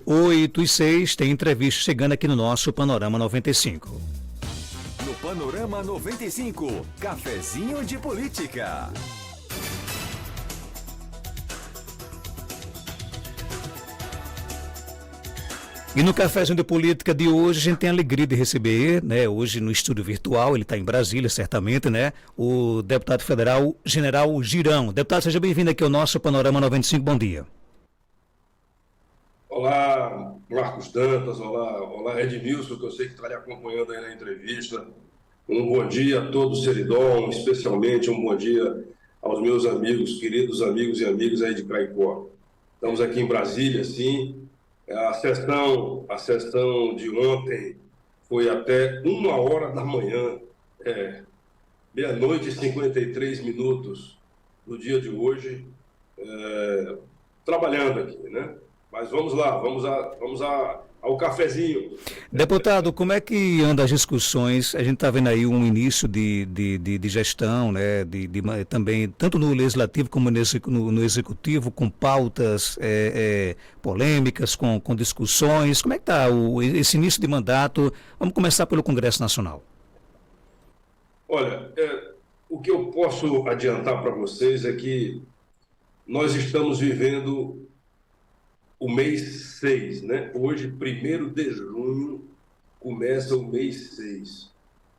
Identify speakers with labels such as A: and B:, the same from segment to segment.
A: 8 e 6 tem entrevista chegando aqui no nosso Panorama 95.
B: No Panorama 95, cafezinho de política.
A: E no Cafézinho de Política de hoje, a gente tem a alegria de receber, né, hoje no estúdio virtual, ele está em Brasília, certamente, né, o deputado federal General Girão. Deputado, seja bem-vindo aqui ao nosso Panorama 95, bom dia.
C: Olá, Marcos Dantas, olá Edmilson, que eu sei que está lhe acompanhando aí na entrevista. Um bom dia a todo o Seridom, especialmente um bom dia aos meus amigos, queridos amigos e amigas aí de Caicó. Estamos aqui em Brasília, sim. A sessão de ontem foi até 1h da manhã, meia-noite e 53 minutos no dia de hoje, trabalhando aqui, né? Mas vamos lá, vamos ao cafezinho.
A: Deputado, como é que andam as discussões? A gente está vendo aí um início de gestão, né? Também, tanto no Legislativo como no Executivo, com pautas polêmicas, com discussões. Como é que está esse início de mandato? Vamos começar pelo Congresso Nacional.
C: Olha, o que eu posso adiantar para vocês é que nós estamos vivendo o mês 6, né? Hoje, 1º de junho, começa o mês 6.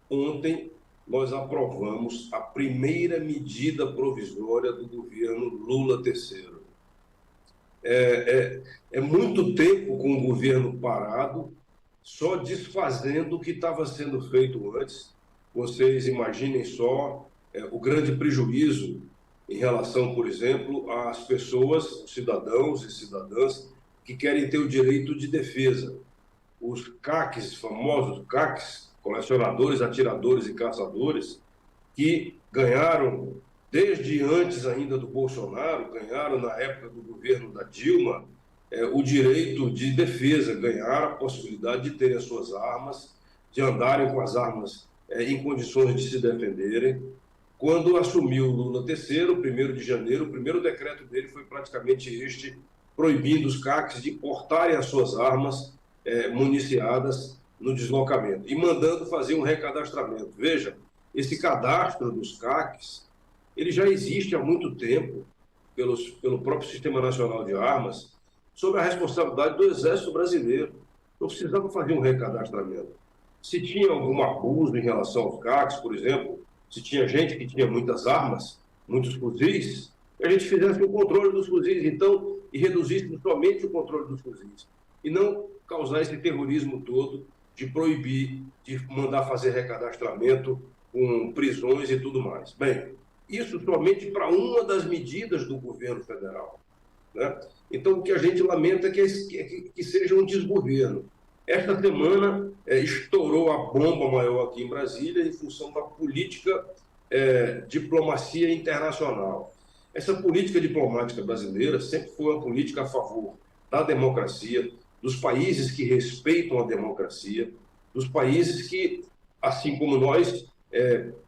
C: Ontem, nós aprovamos a primeira medida provisória do governo Lula III. É muito tempo com o governo parado, só desfazendo o que estava sendo feito antes. Vocês imaginem só o grande prejuízo em relação, por exemplo, às pessoas, cidadãos e cidadãs que querem ter o direito de defesa. Os CACs, famosos CACs, colecionadores, atiradores e caçadores, que ganharam, desde antes ainda do Bolsonaro, ganharam na época do governo da Dilma, o direito de defesa, ganharam a possibilidade de terem as suas armas, de andarem com as armas em condições de se defenderem. Quando assumiu Lula III, 1º de janeiro, o primeiro decreto dele foi praticamente este, proibindo os CACs de portarem as suas armas municiadas no deslocamento e mandando fazer um recadastramento. Veja, esse cadastro dos CACs, ele já existe há muito tempo pelo próprio Sistema Nacional de Armas, sob a responsabilidade do Exército Brasileiro. Não precisava fazer um recadastramento. Se tinha algum abuso em relação aos CACs, por exemplo, se tinha gente que tinha muitas armas, muitos fuzis, que a gente fizesse o controle dos fuzis, então, e reduzisse somente o controle dos fuzis. E não causar esse terrorismo todo de proibir, de mandar fazer recadastramento com prisões e tudo mais. Bem, isso somente para uma das medidas do governo federal, né? Então, o que a gente lamenta é que seja um desgoverno. Esta semana estourou a bomba maior aqui em Brasília em função da política diplomacia internacional. Essa política diplomática brasileira sempre foi uma política a favor da democracia, dos países que respeitam a democracia, dos países que, assim como nós,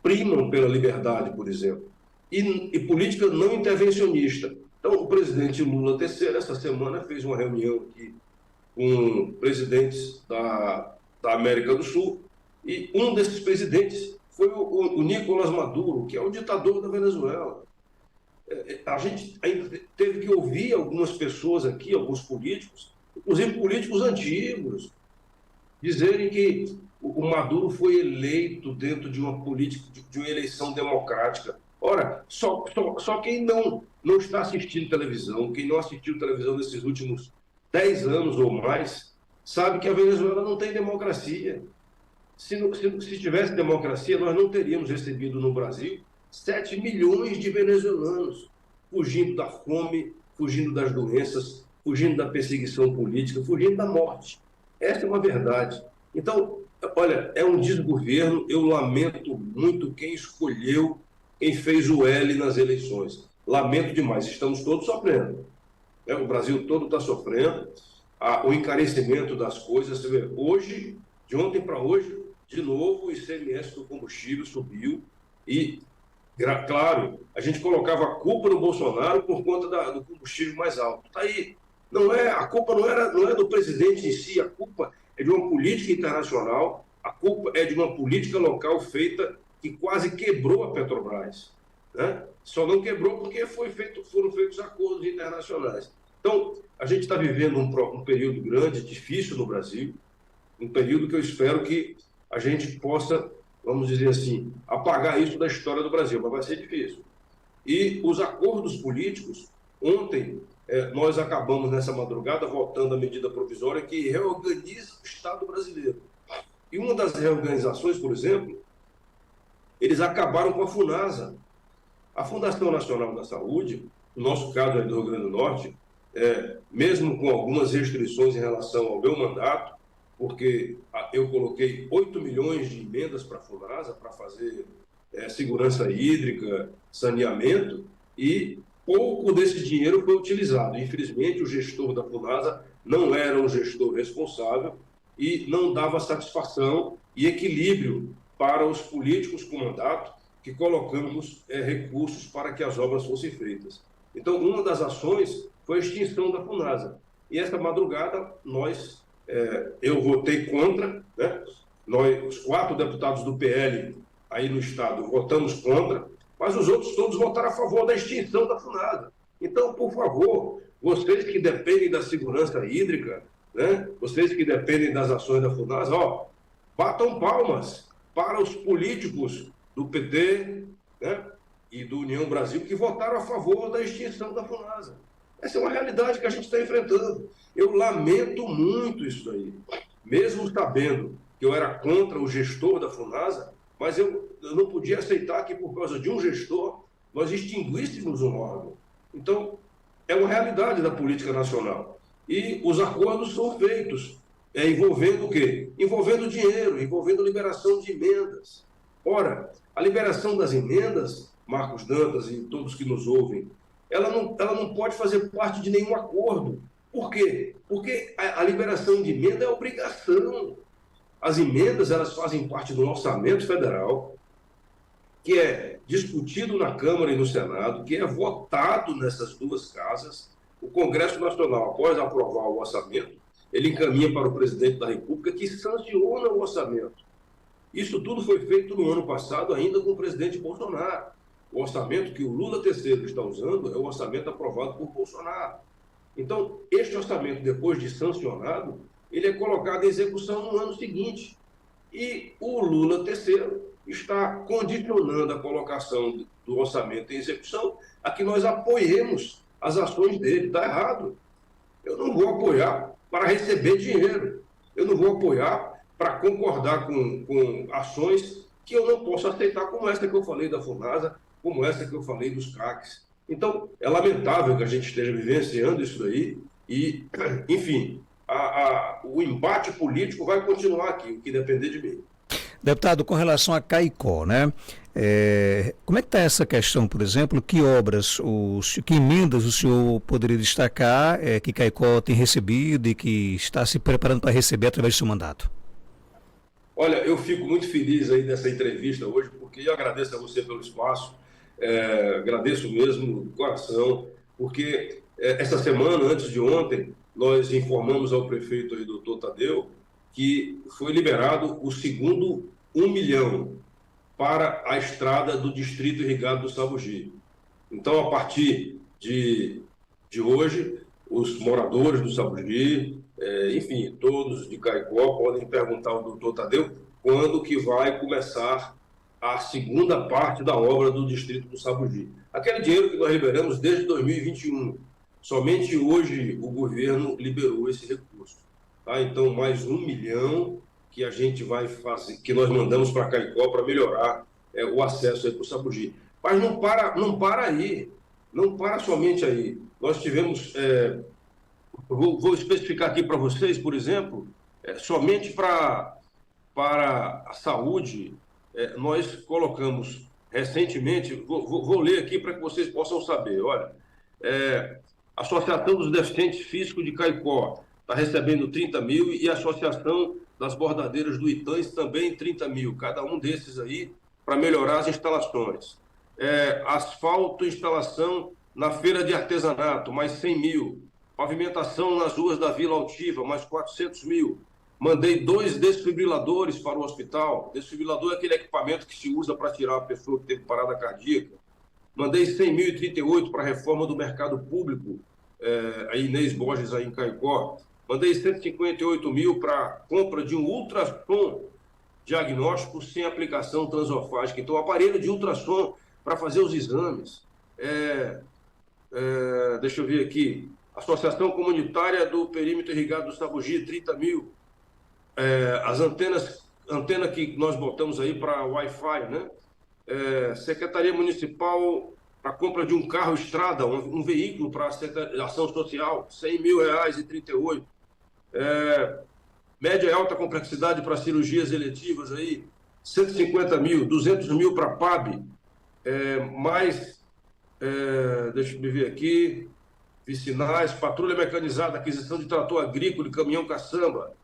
C: primam pela liberdade, por exemplo, e política não intervencionista. Então, o presidente Lula III, essa semana, fez uma reunião aqui com presidentes da América do Sul, e um desses presidentes foi o Nicolás Maduro, que é o ditador da Venezuela. A gente ainda teve que ouvir algumas pessoas aqui, alguns políticos, inclusive políticos antigos, dizerem que o Maduro foi eleito dentro de uma política, de uma eleição democrática. Ora, só quem não está assistindo televisão, quem não assistiu televisão nesses últimos 10 anos ou mais, sabe que a Venezuela não tem democracia. Se tivesse democracia, nós não teríamos recebido no Brasil 7 milhões de venezuelanos fugindo da fome, fugindo das doenças, fugindo da perseguição política, fugindo da morte. Essa é uma verdade. Então, olha, é um desgoverno. Eu lamento muito quem escolheu, quem fez o L nas eleições. Lamento demais. Estamos todos sofrendo. O Brasil todo está sofrendo. O encarecimento das coisas. Você vê, hoje, de ontem para hoje, de novo o ICMS do combustível subiu e, claro, a gente colocava a culpa no Bolsonaro por conta do combustível mais alto. Está aí. A culpa não é do presidente em si, a culpa é de uma política internacional, a culpa é de uma política local feita que quase quebrou a Petrobras, né? Só não quebrou porque foram feitos acordos internacionais. Então, a gente está vivendo um período grande, difícil no Brasil, um período que eu espero que a gente possa, vamos dizer assim, apagar isso da história do Brasil, mas vai ser difícil. E os acordos políticos, ontem nós acabamos nessa madrugada votando a medida provisória que reorganiza o Estado brasileiro. E uma das reorganizações, por exemplo, eles acabaram com a FUNASA. A Fundação Nacional da Saúde, no nosso caso do Rio Grande do Norte, mesmo com algumas restrições em relação ao meu mandato, porque eu coloquei 8 milhões de emendas para a FUNASA, para fazer segurança hídrica, saneamento, e pouco desse dinheiro foi utilizado. Infelizmente, o gestor da FUNASA não era um gestor responsável e não dava satisfação e equilíbrio para os políticos com mandato que colocamos recursos para que as obras fossem feitas. Então, uma das ações foi a extinção da FUNASA. E esta madrugada, eu votei contra, né? Os 4 deputados do PL aí no Estado votamos contra, mas os outros todos votaram a favor da extinção da FUNASA. Então, por favor, vocês que dependem da segurança hídrica, né? Vocês que dependem das ações da FUNASA, batam palmas para os políticos do PT, né? E do União Brasil que votaram a favor da extinção da FUNASA. Essa é uma realidade que a gente está enfrentando. Eu lamento muito isso aí. Mesmo sabendo que eu era contra o gestor da FUNASA, mas eu não podia aceitar que, por causa de um gestor, nós extinguíssemos um órgão. Então, é uma realidade da política nacional. E os acordos são feitos, envolvendo o quê? Envolvendo dinheiro, envolvendo liberação de emendas. Ora, a liberação das emendas, Marcos Dantas e todos que nos ouvem, ela não pode fazer parte de nenhum acordo. Por quê? Porque a liberação de emenda é obrigação. As emendas, elas fazem parte do orçamento federal, que é discutido na Câmara e no Senado, que é votado nessas duas casas. O Congresso Nacional, após aprovar o orçamento, ele encaminha para o presidente da República, que sanciona o orçamento. Isso tudo foi feito no ano passado, ainda com o presidente Bolsonaro. O orçamento que o Lula III está usando é o orçamento aprovado por Bolsonaro. Então, este orçamento, depois de sancionado, ele é colocado em execução no ano seguinte. E o Lula III está condicionando a colocação do orçamento em execução a que nós apoiemos as ações dele. Está errado. Eu não vou apoiar para receber dinheiro. Eu não vou apoiar para concordar com ações que eu não posso aceitar, como essa que eu falei da FUNASA, como essa que eu falei dos CACs. Então, é lamentável que a gente esteja vivenciando isso daí e, enfim, o embate político vai continuar aqui, o que depender de mim.
A: Deputado, com relação a Caicó, né? Como é que está essa questão, por exemplo? Que obras, que emendas o senhor poderia destacar que Caicó tem recebido e que está se preparando para receber através do seu mandato?
C: Olha, eu fico muito feliz aí dessa entrevista hoje, porque eu agradeço a você pelo espaço, agradeço mesmo do coração, porque essa semana, antes de ontem, nós informamos ao prefeito aí, doutor Tadeu, que foi liberado o segundo 1 milhão para a estrada do Distrito Irrigado do Sabugi. Então, a partir de hoje, os moradores do Sabugi, enfim, todos de Caicó, podem perguntar ao doutor Tadeu quando que vai começar a segunda parte da obra do Distrito do Sabugi. Aquele dinheiro que nós liberamos desde 2021. Somente hoje o governo liberou esse recurso. Tá? Então, mais 1 milhão que a gente vai fazer, que nós mandamos para Caicó para melhorar o acesso para o Sabugi. Mas não para aí, não para somente aí. Nós tivemos, vou especificar aqui para vocês, por exemplo, somente para a saúde, nós colocamos recentemente, vou ler aqui para que vocês possam saber, olha, a Associação dos Deficientes Físicos de Caicó está recebendo 30 mil e a Associação das Bordadeiras do Itãs também 30 mil, cada um desses aí, para melhorar as instalações. Asfalto, instalação na feira de artesanato, mais 100 mil. Pavimentação nas ruas da Vila Altiva, mais 400 mil. Mandei 2 desfibriladores para o hospital. Desfibrilador é aquele equipamento que se usa para tirar a pessoa que teve parada cardíaca. Mandei 100.038 para a reforma do mercado público, a Inês Borges, aí em Caicó. Mandei 158 mil para compra de um ultrassom diagnóstico sem aplicação transofágica. Então, aparelho de ultrassom para fazer os exames. Deixa eu ver aqui. Associação Comunitária do Perímetro Irrigado do Sabugi, 30 mil. As antena que nós botamos aí para Wi-Fi, né? Secretaria Municipal para compra de um carro estrada, um veículo para ação social, R$100.038. Média e alta complexidade para cirurgias eletivas aí, 150 mil, 200 mil para PAB, deixa eu ver aqui, vicinais, patrulha mecanizada, aquisição de trator agrícola e caminhão caçamba.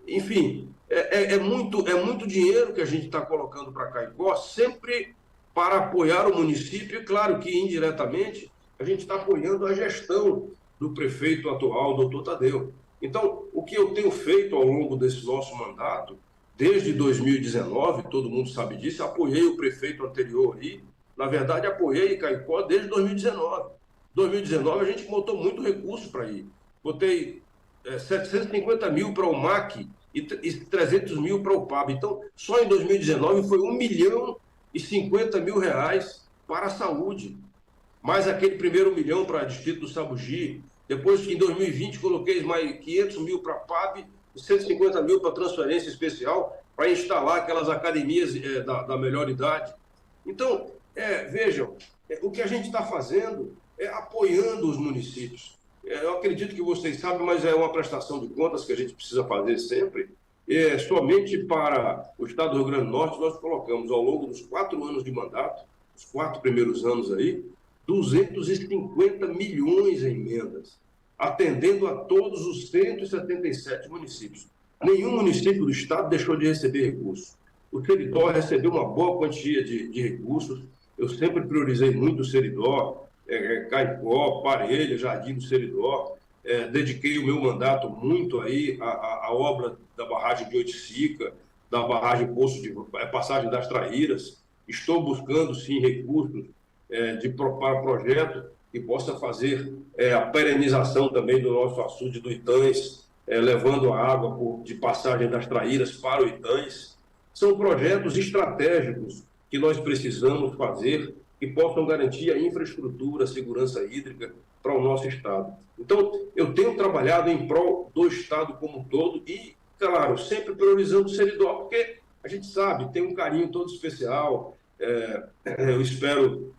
C: Enfim, é muito dinheiro que a gente está colocando para Caicó, sempre para apoiar o município, e claro que indiretamente a gente está apoiando a gestão do prefeito atual, doutor Tadeu. Então, o que eu tenho feito ao longo desse nosso mandato, desde 2019, todo mundo sabe disso, apoiei o prefeito anterior aí, na verdade apoiei Caicó desde 2019. 2019 a gente botou muito recurso para ir. Botei 750 mil para o MAC e 300 mil para o PAB. Então, só em 2019 foi R$1.050.000 para a saúde, mais aquele primeiro 1 milhão para o distrito do Sabugi. Depois, em 2020, coloquei mais 500 mil para a PAB e 150 mil para transferência especial para instalar aquelas academias da melhor idade. Então, vejam, o que a gente está fazendo é apoiando os municípios. Eu acredito que vocês sabem, mas é uma prestação de contas que a gente precisa fazer sempre. Somente para o estado do Rio Grande do Norte, nós colocamos, ao longo dos 4 anos de mandato, os 4 primeiros anos aí, 250 milhões em emendas, atendendo a todos os 177 municípios. Nenhum município do estado deixou de receber recursos. O Seridó recebeu uma boa quantia de recursos. Eu sempre priorizei muito o Seridó, Caicó, Parelha, Jardim do Seridó. Dediquei o meu mandato muito aí à obra da barragem de Oiticica, da barragem Poço de Passagem das Traíras. Estou buscando, sim, recursos para projeto que possa fazer a perenização também do nosso açude do Itães, levando a água de Passagem das Traíras para o Itães. São projetos estratégicos que nós precisamos fazer que possam garantir a infraestrutura, a segurança hídrica para o nosso Estado. Então, eu tenho trabalhado em prol do Estado como um todo e, claro, sempre priorizando o Seridó, porque a gente sabe, tem um carinho todo especial. Eu espero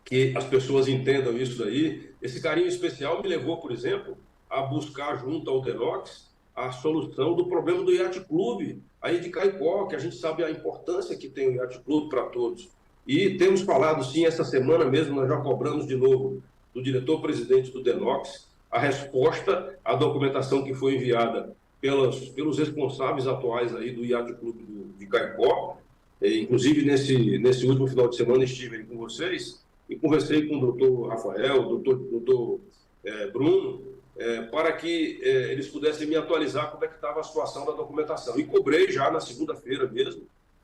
C: que as pessoas entendam isso daí. Esse carinho especial me levou, por exemplo, a buscar junto ao Denox a solução do problema do Yacht Clube, aí de Caicó, que a gente sabe a importância que tem o Yacht Clube para todos. E temos falado, sim, essa semana mesmo, nós já cobramos de novo do diretor-presidente do Denox a resposta à documentação que foi enviada pelos responsáveis atuais aí do Yacht Clube de Caicó. Inclusive, nesse último final de semana estive aí com vocês e conversei com o doutor Rafael, o doutor Bruno, para que eles pudessem me atualizar como é que estava a situação da documentação. E cobrei já na segunda-feira mesmo,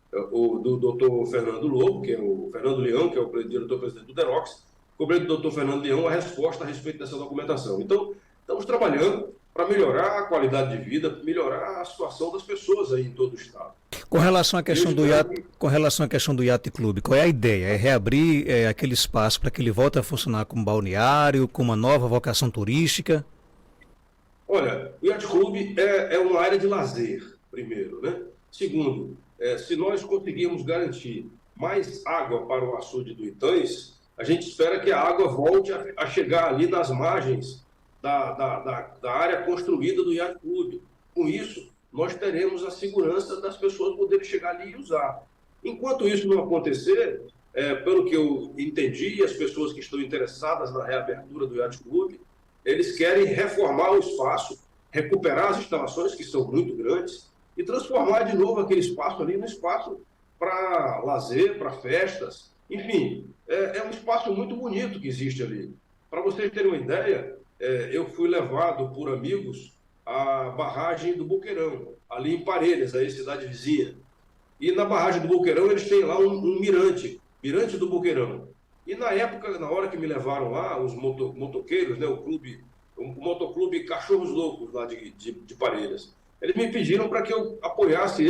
C: do doutor Fernando Lobo, que é o Fernando Leão, que é o diretor-presidente do Denox, cobrei do doutor Fernando Leão a resposta a respeito dessa documentação. Então, estamos trabalhando para melhorar a qualidade de vida, melhorar a situação das pessoas aí em todo o estado.
A: Com relação à questão do Yacht Clube, qual é a ideia? É reabrir aquele espaço para que ele volte a funcionar como balneário, com uma nova vocação turística?
C: Olha, o Yacht Clube é uma área de lazer, primeiro, né? Segundo, se nós conseguirmos garantir mais água para o açude do Itães, a gente espera que a água volte a chegar ali nas margens da área construída do Yacht Clube. Com isso, nós teremos a segurança das pessoas poderem chegar ali e usar. Enquanto isso não acontecer, pelo que eu entendi, as pessoas que estão interessadas na reabertura do Yacht Clube, eles querem reformar o espaço, recuperar as instalações, que são muito grandes, e transformar de novo aquele espaço ali no espaço para lazer, para festas. Enfim, é um espaço muito bonito que existe ali. Para vocês terem uma ideia, eu fui levado por amigos à barragem do Boqueirão, ali em Parelhas, aí cidade vizinha. E na barragem do Boqueirão eles têm lá um mirante do Boqueirão. E na época, na hora que me levaram lá, os motoqueiros, né, o motoclube Cachorros Loucos lá de Parelhas, eles me pediram para que eu apoiasse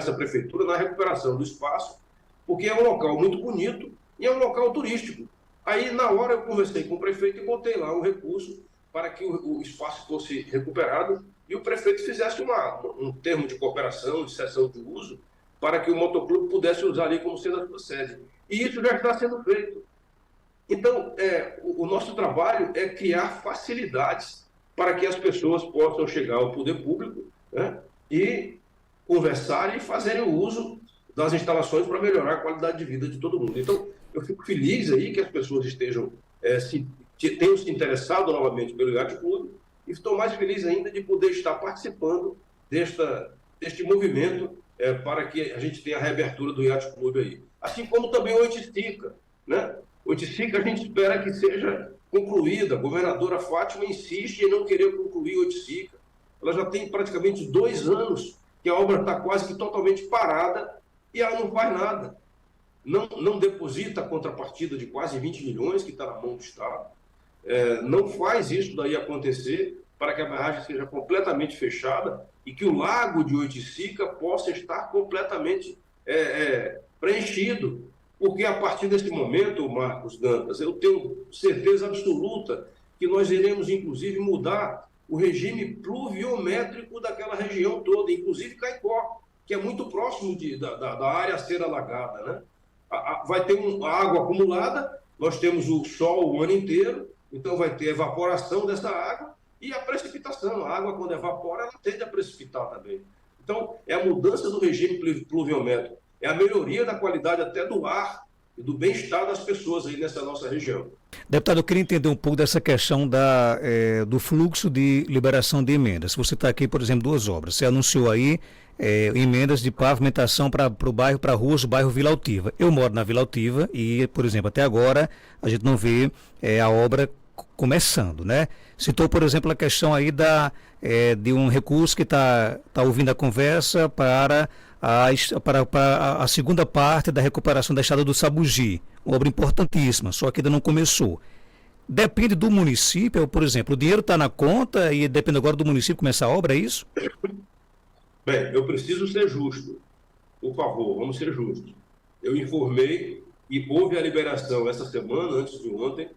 C: a prefeitura na recuperação do espaço, porque é um local muito bonito e é um local turístico. Aí, na hora, eu conversei com o prefeito e botei lá um recurso para que o espaço fosse recuperado e o prefeito fizesse um termo de cooperação, de cessão de uso, para que o motoclube pudesse usar ali como sendo a sua sede. E isso já está sendo feito. Então, o nosso trabalho é criar facilidades para que as pessoas possam chegar ao poder público, né, e conversar e fazerem o uso das instalações para melhorar a qualidade de vida de todo mundo. Então, eu fico feliz aí que as pessoas tenham se interessado novamente pelo Yacht Clube e estou mais feliz ainda de poder estar participando deste movimento para que a gente tenha a reabertura do Yacht Clube aí. Assim como também o Oiticica, né? O Oiticica a gente espera que seja concluída. A governadora Fátima insiste em não querer concluir o Oiticica. Ela já tem praticamente 2 anos que a obra está quase que totalmente parada e ela não faz nada. Não deposita a contrapartida de quase 20 milhões que está na mão do Estado. Não faz isso daí acontecer para que a barragem seja completamente fechada e que o lago de Oiticica possa estar completamente preenchido. Porque a partir desse momento, Marcos Dantas, eu tenho certeza absoluta que nós iremos, inclusive, mudar o regime pluviométrico daquela região toda, inclusive Caicó, que é muito próximo da área a ser alagada, né? Vai ter água acumulada, nós temos o sol o ano inteiro, então vai ter evaporação dessa água e a precipitação. A água, quando evapora, ela tende a precipitar também. Então, é a mudança do regime pluviométrico, é a melhoria da qualidade até do ar e do bem-estar das pessoas aí nessa nossa região.
A: Deputado, eu queria entender um pouco dessa questão do fluxo de liberação de emendas. Você está aqui, por exemplo, 2 obras. Você anunciou aí emendas de pavimentação para o bairro, para ruas do bairro Vila Altiva. Eu moro na Vila Altiva e, por exemplo, até agora a gente não vê a obra começando, né? Citou, por exemplo, a questão aí de um recurso que está ouvindo a conversa para a segunda parte da recuperação da estrada do Sabugi, uma obra importantíssima, só que ainda não começou. Depende do município, por exemplo, o dinheiro está na conta e depende agora do município começar a obra, é isso?
C: Bem, eu preciso ser justo. Por favor, vamos ser justos. Eu informei e houve a liberação essa semana, antes de ontem,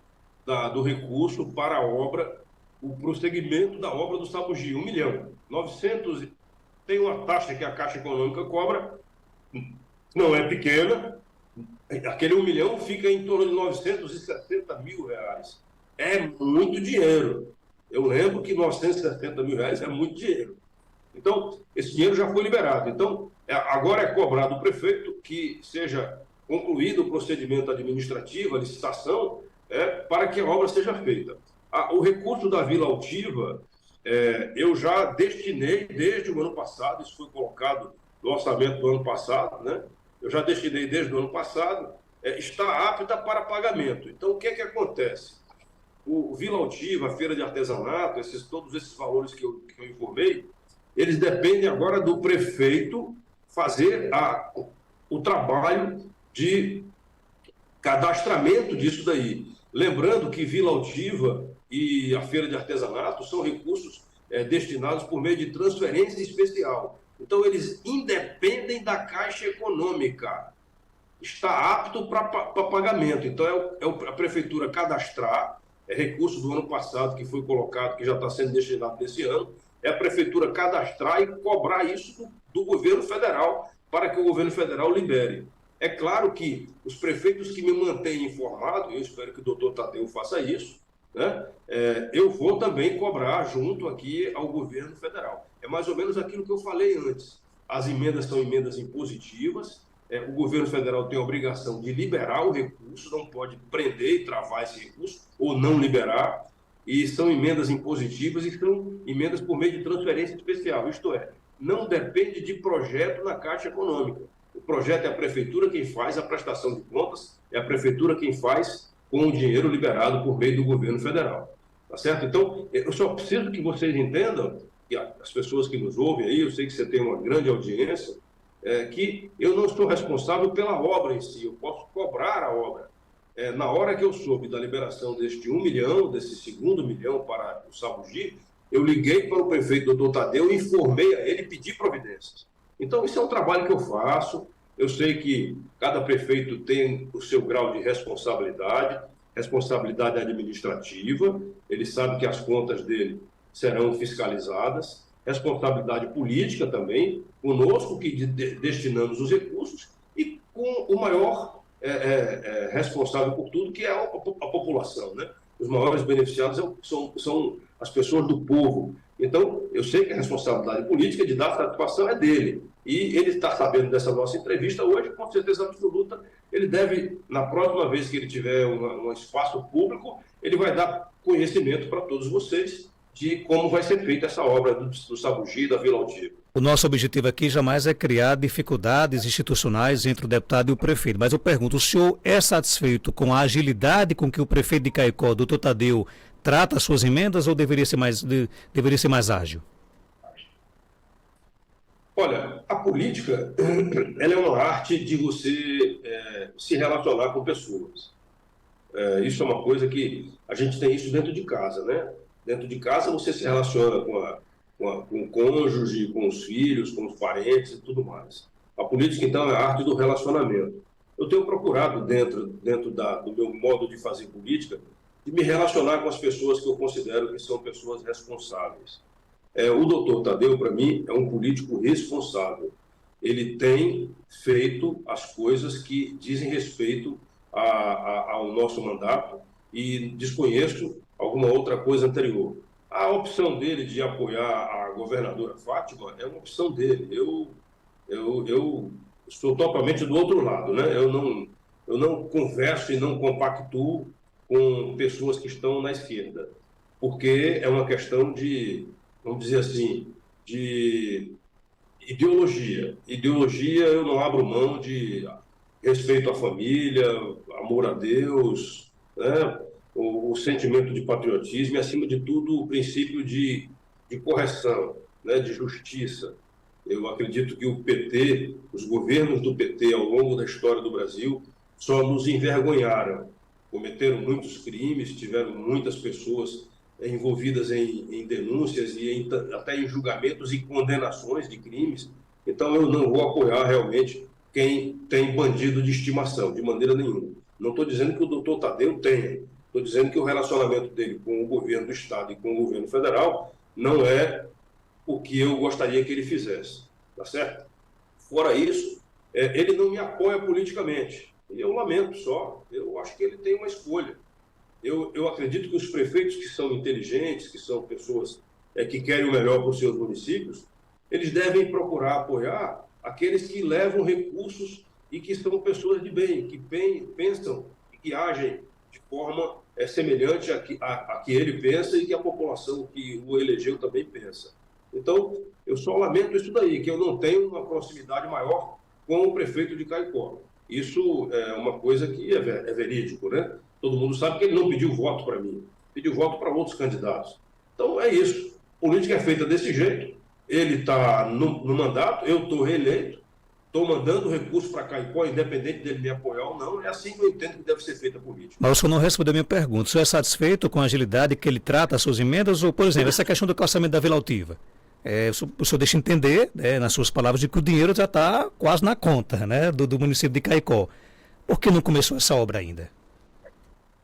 C: do recurso para a obra, o prosseguimento da obra do Sabugi, 1 milhão. 900, tem uma taxa que a Caixa Econômica cobra, não é pequena, aquele 1 milhão fica em torno de 960 mil reais. É muito dinheiro. Eu lembro que 960 mil reais é muito dinheiro. Então, esse dinheiro já foi liberado. Então, agora é cobrado do prefeito que seja concluído o procedimento administrativo, a licitação, para que a obra seja feita. O recurso da Vila Altiva, eu já destinei desde o ano passado, isso foi colocado no orçamento do ano passado, né? Eu já destinei desde o ano passado, está apta para pagamento. Então, o que é que acontece? O Vila Altiva, a Feira de Artesanato, todos esses valores que eu informei, eles dependem agora do prefeito fazer o trabalho de cadastramento disso daí. Lembrando que Vila Altiva e a Feira de Artesanato são recursos destinados por meio de transferência especial. Então, eles independem da Caixa Econômica. Está apto para pagamento. Então, a Prefeitura cadastrar, recurso do ano passado que foi colocado, que já está sendo destinado nesse ano, é a Prefeitura cadastrar e cobrar isso do governo federal para que o governo federal libere. É claro que os prefeitos que me mantêm informado, e eu espero que o doutor Tadeu faça isso, né, eu vou também cobrar junto aqui ao governo federal. É mais ou menos aquilo que eu falei antes. As emendas são emendas impositivas, o governo federal tem a obrigação de liberar o recurso, não pode prender e travar esse recurso, ou não liberar, e são emendas impositivas e são emendas por meio de transferência especial, isto é, não depende de projeto na Caixa Econômica. O projeto é a Prefeitura quem faz a prestação de contas, é a Prefeitura quem faz com o dinheiro liberado por meio do governo federal. tá certo? Então, eu só preciso que vocês entendam, que as pessoas que nos ouvem aí, eu sei que você tem uma grande audiência, que eu não sou responsável pela obra em si, eu posso cobrar a obra. Na hora que eu soube da liberação deste 1 milhão, desse segundo milhão para o Sabugi, eu liguei para o prefeito doutor Tadeu e informei a ele e pedi providências. Então, isso é um trabalho que eu faço. Eu sei que cada prefeito tem o seu grau de responsabilidade administrativa, ele sabe que as contas dele serão fiscalizadas, responsabilidade política também, conosco que destinamos os recursos e com o maior responsável por tudo, que é a população, né? Os maiores beneficiados são as pessoas do povo. Então, eu sei que a responsabilidade política de dar satisfação é dele. E ele está sabendo dessa nossa entrevista hoje, com certeza absoluta, ele deve, na próxima vez que ele tiver um espaço público, ele vai dar conhecimento para todos vocês de como vai ser feita essa obra do Sabugi e da Vila Altiva.
A: O nosso objetivo aqui jamais é criar dificuldades institucionais entre o deputado e o prefeito, mas eu pergunto, o senhor é satisfeito com a agilidade com que o prefeito de Caicó, doutor Tadeu, trata as suas emendas ou deveria ser mais ágil?
C: Olha, a política ela é uma arte de você se relacionar com pessoas. Isso é uma coisa que a gente tem isso dentro de casa, né? Dentro de casa você se relaciona com o cônjuge, com os filhos, com os parentes e tudo mais. A política, então, é a arte do relacionamento. Eu tenho procurado, dentro do meu modo de fazer política, de me relacionar com as pessoas que eu considero que são pessoas responsáveis. O doutor Tadeu, para mim, é um político responsável. Ele tem feito as coisas que dizem respeito ao nosso mandato e desconheço alguma outra coisa anterior. A opção dele de apoiar a governadora Fátima é uma opção dele. Eu estou totalmente do outro lado, né? Eu não converso e não compactuo com pessoas que estão na esquerda, porque é uma questão de, vamos dizer assim, de ideologia. Ideologia, eu não abro mão de respeito à família, amor a Deus, né? O sentimento de patriotismo e, acima de tudo, o princípio de correção, né? De justiça. Eu acredito que o PT, os governos do PT ao longo da história do Brasil, só nos envergonharam. Cometeram muitos crimes, tiveram muitas pessoas envolvidas em denúncias e até em julgamentos e condenações de crimes. Então, eu não vou apoiar realmente quem tem bandido de estimação, de maneira nenhuma. Não estou dizendo que o doutor Tadeu tenha, estou dizendo que o relacionamento dele com o governo do Estado e com o governo federal não é o que eu gostaria que ele fizesse, tá certo? Fora isso, ele não me apoia politicamente. E eu lamento só, eu acho que ele tem uma escolha. Eu acredito que os prefeitos que são inteligentes, que são pessoas que querem o melhor para os seus municípios, eles devem procurar apoiar aqueles que levam recursos e que são pessoas de bem, que pensam e que agem de forma semelhante a que ele pensa e que a população que o elegeu também pensa. Então, eu só lamento isso daí, que eu não tenho uma proximidade maior com o prefeito de Caicó. Isso é uma coisa que é verídico, né? Todo mundo sabe que ele não pediu voto para mim, pediu voto para outros candidatos. Então, é isso. Política é feita desse jeito. Ele está no mandato, eu estou reeleito, estou mandando recurso para Caicó, independente dele me apoiar ou não. É assim que eu entendo que deve ser feita a política.
A: Mas o senhor não respondeu a minha pergunta. O senhor é satisfeito com a agilidade que ele trata as suas emendas? Ou, por exemplo, essa questão do calçamento da Vila Altiva? O senhor deixa entender, nas suas palavras, de que o dinheiro já está quase na conta, né, do município de Caicó. Por que não começou essa obra ainda?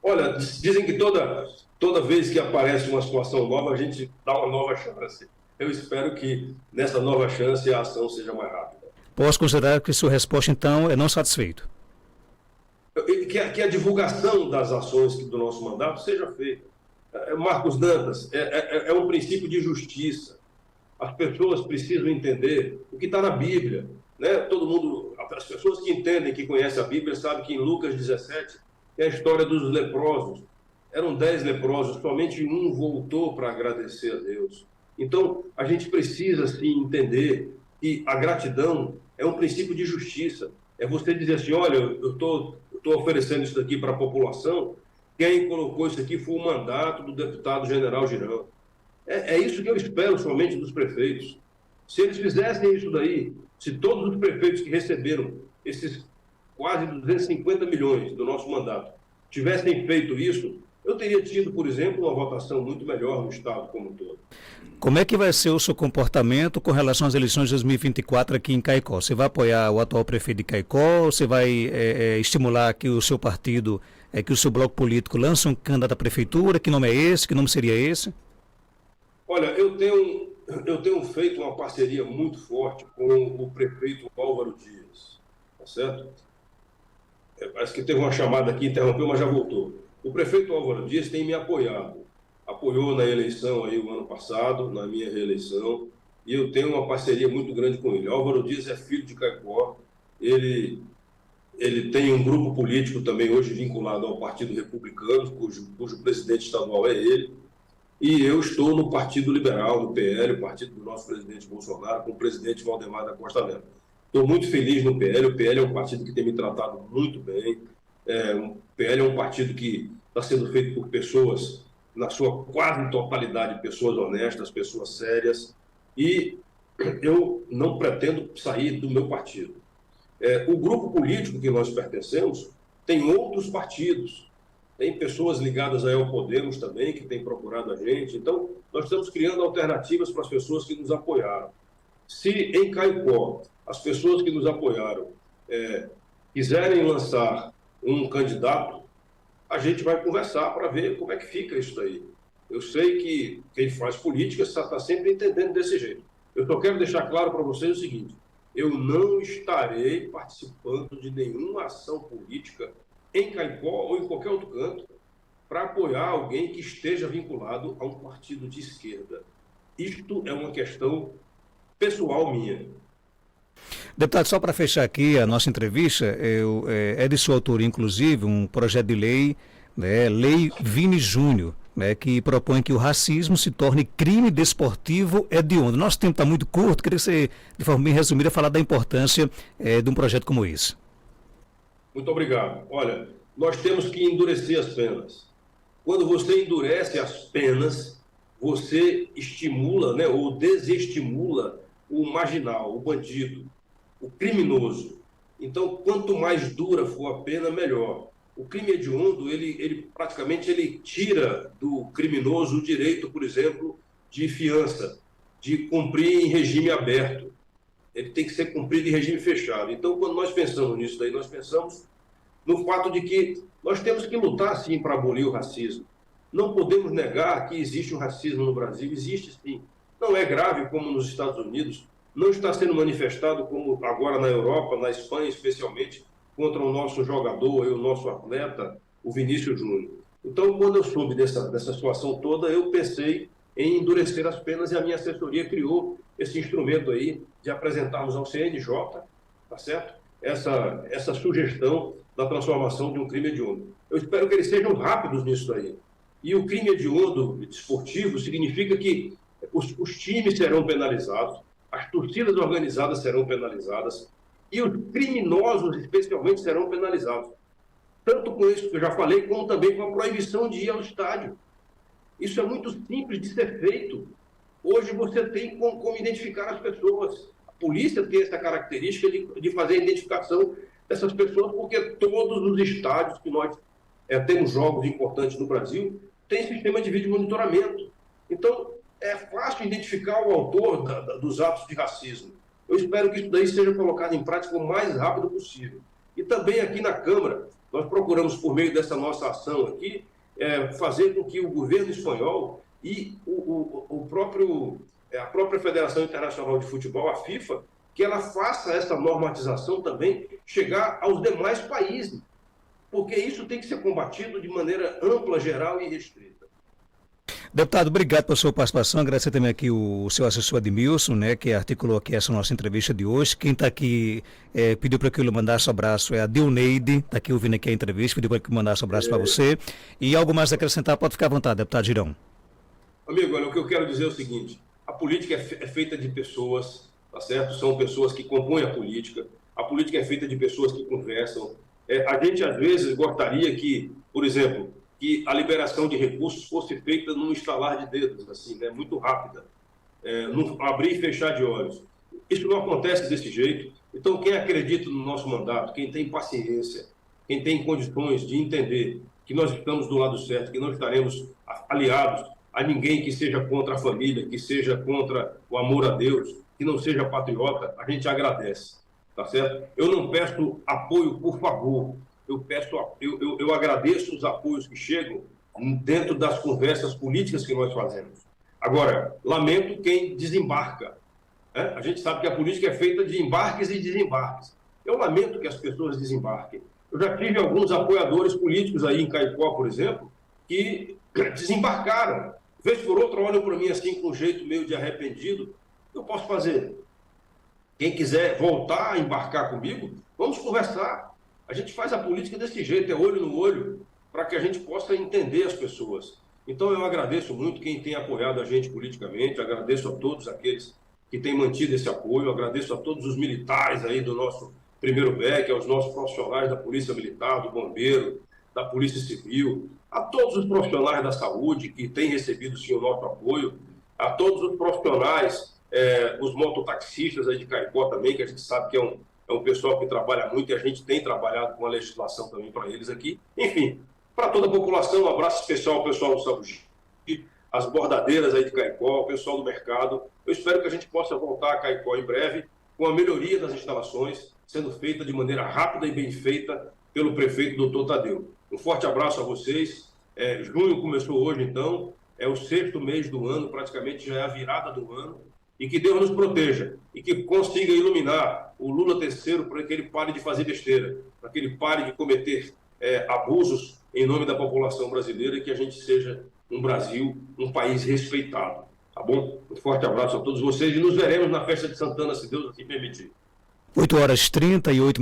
C: Olha, dizem que toda vez que aparece uma situação nova, a gente dá uma nova chance. Eu espero que nessa nova chance a ação seja mais rápida.
A: Posso considerar que sua resposta, então, é não satisfeito?
C: Que a divulgação das ações do nosso mandato seja feita. Marcos Dantas, é um princípio de justiça. As pessoas precisam entender o que está na Bíblia, né? Todo mundo, as pessoas que entendem, que conhecem a Bíblia, sabem que em Lucas 17 é a história dos leprosos. Eram 10 leprosos, somente um voltou para agradecer a Deus. Então, a gente precisa, sim, entender que a gratidão é um princípio de justiça. É você dizer assim, olha, eu estou oferecendo isso daqui para a população Quem colocou isso aqui foi o mandato do deputado General Girão. É isso que eu espero somente dos prefeitos. Se eles fizessem isso daí, se todos os prefeitos que receberam esses quase 250 milhões do nosso mandato tivessem feito isso, eu teria tido, por exemplo, uma votação muito melhor no Estado como um todo.
A: Como é que vai ser o seu comportamento com relação às eleições de 2024 aqui em Caicó? Você vai apoiar o atual prefeito de Caicó? Ou você vai estimular que o seu partido, que o seu bloco político lance um candidato à prefeitura? Que nome é esse? Que nome seria esse?
C: Olha, eu tenho feito uma parceria muito forte com o prefeito Álvaro Dias, tá certo? Parece que teve uma chamada aqui, interrompeu, mas já voltou. O prefeito Álvaro Dias tem me apoiado. Apoiou na eleição aí o ano passado, na minha reeleição, e eu tenho uma parceria muito grande com ele. Álvaro Dias é filho de Caicó, ele tem um grupo político também hoje vinculado ao Partido Republicano, cujo presidente estadual é ele, e eu estou no Partido Liberal, no PL, o partido do nosso presidente Bolsonaro, com o presidente Valdemar da Costa Neto. Estou muito feliz no PL, o PL é um partido que tem me tratado muito bem, o PL é um partido que está sendo feito por pessoas, na sua quase totalidade, pessoas honestas, pessoas sérias, e eu não pretendo sair do meu partido. O grupo político que nós pertencemos tem outros partidos, tem pessoas ligadas aí ao Podemos também, que têm procurado a gente, então nós estamos criando alternativas para as pessoas que nos apoiaram. Se em Caicó as pessoas que nos apoiaram quiserem lançar um candidato, a gente vai conversar para ver como é que fica isso daí. Eu sei que quem faz política está sempre entendendo desse jeito. Eu só quero deixar claro para vocês o seguinte: eu não estarei participando de nenhuma ação política em Caicó ou em qualquer outro canto para apoiar alguém que esteja vinculado a um partido de esquerda. Isto é uma questão pessoal minha.
A: Deputado, só para fechar aqui a nossa entrevista, é de sua autoria, inclusive, um projeto de lei, né, Lei Vini Júnior, né, que propõe que o racismo se torne crime desportivo hediondo. Nosso tempo está muito curto, queria que você, de forma bem resumida, falar da importância de um projeto como esse.
C: Muito obrigado. Olha, nós temos que endurecer as penas. Quando você endurece as penas, você estimula, né, ou desestimula o marginal, o bandido, o criminoso. Então, quanto mais dura for a pena, melhor. O crime hediondo, ele praticamente tira do criminoso o direito, por exemplo, de fiança, de cumprir em regime aberto. Ele tem que ser cumprido em regime fechado. Então, quando nós pensamos nisso daí, nós pensamos no fato de que nós temos que lutar, sim, para abolir o racismo. Não podemos negar que existe o racismo no Brasil, existe sim. Não é grave como nos Estados Unidos, não está sendo manifestado como agora na Europa, na Espanha especialmente, contra o nosso jogador e o nosso atleta, o Vinícius Júnior. Então, quando eu soube dessa situação toda, eu pensei em endurecer as penas e a minha assessoria criou esse instrumento aí de apresentarmos ao CNJ, tá certo? Essa sugestão da transformação de um crime hediondo. Eu espero que eles sejam rápidos nisso daí. E o crime hediondo desportivo significa que os times serão penalizados, as torcidas organizadas serão penalizadas e os criminosos, especialmente, serão penalizados. Tanto com isso que eu já falei, como também com a proibição de ir ao estádio. Isso é muito simples de ser feito. Hoje você tem como identificar as pessoas. A polícia tem essa característica de fazer a identificação dessas pessoas, porque todos os estádios que nós temos jogos importantes no Brasil têm sistema de vídeo monitoramento. Então, é fácil identificar o autor dos atos de racismo. Eu espero que isso daí seja colocado em prática o mais rápido possível. E também aqui na Câmara, nós procuramos, por meio dessa nossa ação aqui, fazer com que o governo espanhol e a própria Federação Internacional de Futebol, a FIFA, que ela faça essa normatização também chegar aos demais países, porque isso tem que ser combatido de maneira ampla, geral e restrita.
A: Deputado, obrigado pela sua participação, agradecer também aqui o seu assessor Admilson, né, que articulou aqui essa nossa entrevista de hoje. Quem está aqui pediu para que eu lhe mandasse um abraço é a Deuneide, está aqui ouvindo aqui a entrevista, pediu para que eu mandasse um abraço para você. E algo mais a acrescentar, pode ficar à vontade, deputado Girão.
C: Amigo, olha, o que eu quero dizer é o seguinte: a política é feita de pessoas, tá certo? São pessoas que compõem a política é feita de pessoas que conversam. A gente, às vezes, gostaria que, por exemplo, que a liberação de recursos fosse feita num estalar de dedos, assim, né, muito rápida, num abrir e fechar de olhos. Isso não acontece desse jeito. Então, quem acredita no nosso mandato, quem tem paciência, quem tem condições de entender que nós estamos do lado certo, que não estaremos aliados a ninguém que seja contra a família, que seja contra o amor a Deus, que não seja patriota, a gente agradece, tá certo? Eu não peço apoio por favor, eu agradeço os apoios que chegam dentro das conversas políticas que nós fazemos. Agora, lamento quem desembarca. A gente sabe que a política é feita de embarques e desembarques. Eu lamento que as pessoas desembarquem. Eu já tive alguns apoiadores políticos aí em Caicó, por exemplo, que desembarcaram. Vez por outra, olham para mim assim, com um jeito meio de arrependido. O que eu posso fazer? Quem quiser voltar a embarcar comigo, vamos conversar. A gente faz a política desse jeito, é olho no olho, para que a gente possa entender as pessoas. Então, eu agradeço muito quem tem apoiado a gente politicamente, agradeço a todos aqueles que têm mantido esse apoio, agradeço a todos os militares aí do nosso primeiro BEC, aos nossos profissionais da Polícia Militar, do Bombeiro, da Polícia Civil, a todos os profissionais da saúde que têm recebido sim o nosso apoio, a todos os profissionais, os mototaxistas aí de Caicó também, que a gente sabe que é um pessoal que trabalha muito e a gente tem trabalhado com a legislação também para eles aqui. Enfim, para toda a população, um abraço especial ao pessoal do Sabugi, as bordadeiras aí de Caicó, o pessoal do mercado. Eu espero que a gente possa voltar a Caicó em breve, com a melhoria das instalações, sendo feita de maneira rápida e bem feita pelo prefeito Dr. Tadeu. Um forte abraço a vocês. Junho começou hoje, então, é o 6º mês do ano, praticamente já é a virada do ano, e que Deus nos proteja, e que consiga iluminar o Lula terceiro para que ele pare de fazer besteira, para que ele pare de cometer abusos em nome da população brasileira e que a gente seja um Brasil, um país respeitado, tá bom? Um forte abraço a todos vocês e nos veremos na festa de Santana, se Deus assim permitir.
A: 8h38.